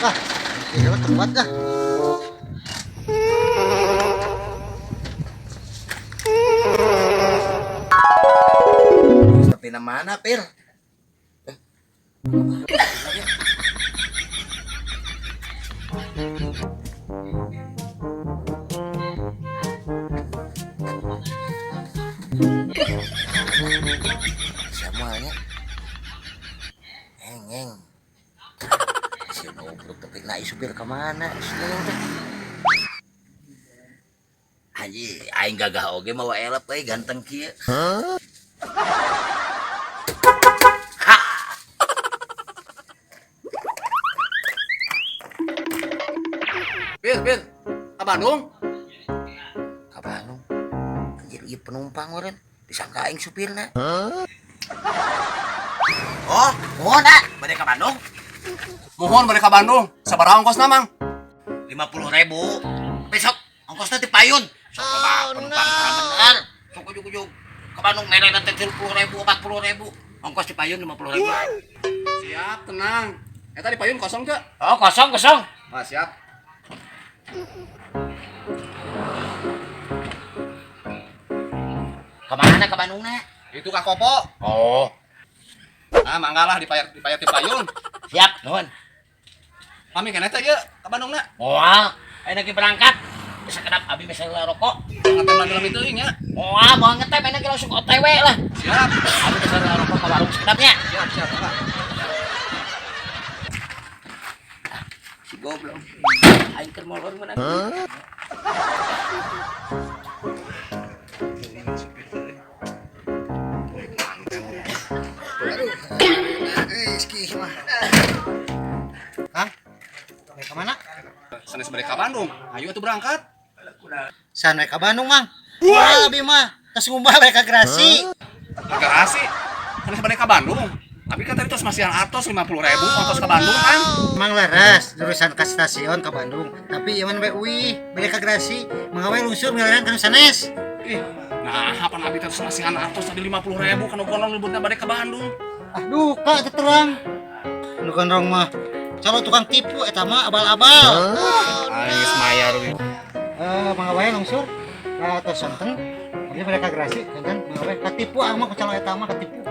Ah, ini lah tempat dah. Tapi na mana, Pir? Semuanya. Eng. Si goblok tapi na supir ke mana? Haji, aing gagah oge mawa elep euy ganteng kieu. Bir, ke Bandung? Ka Bandung. Anjir ieu penumpang meureun. Disangka aing supirna. Oh, mohon bade ka Bandung. Mohon balik ke Bandung. Sabaraha ongkosna, Mang? 50.000. Besok ongkosna ti payun. Sok penumpang bener. Sok ujug-ujug ka Bandung mere nanti 30.000, 40.000. Ongkos ti payun 50.000. Siap, tenang. Eta di payun kosong teu? Oh, kosong. Ah, siap. Kemana ke Bandungna? Itu Kak Kopo. Oh, Ah, manggalah dibayar ti payun. siap, nuhun. Kami keneh teh ieu ke Bandungna. Moal, ayo lagi berangkat. Bisa kedap abi bisa rokok. Ngetem dalam itu nya. Moal, mau ngetem enak langsung OTW lah. Siap. Abi bisa rokok ke warung sekedapnya. Siap, Pak. Si goblok. Aing keur molor mana? Ski mah. Kang, naik ke mana? Sanes balik ke Bandung. Ayo atuh berangkat. Sana naik ke Bandung, Mang. Wah, abi mah. Tos ngumbah bae ka Grasi. Garasi. Sanes balik ke Bandung. Tapi kan tadi tos masihan atos 50.000 ongkos ke Bandung kan. Mang laras jurusan ke stasiun ke Bandung. Tapi iman bae uih, balik ka Grasi. Mangawe lungsur ngaliran kana sanes. Ih, nah apa nabi terus masihan atos tadi 50.000 kan gonon libutnya balik ke Bandung. Aduh, Kak, terang. Nu gondrong mah calon tukang tipu eta mah abal-abal. Aing geus mayar we. Mangawe lungsur ka tos sonten. Jadi balik ka Grasi, kan mangawe katipu ah mah calon eta mah katipu.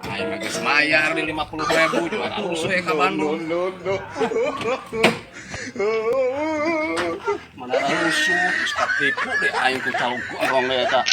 Aing geus mayar di 50.000 juga terus we ka Bandung. Mana rusuh, geus katipu deh aing ku calon ku eta.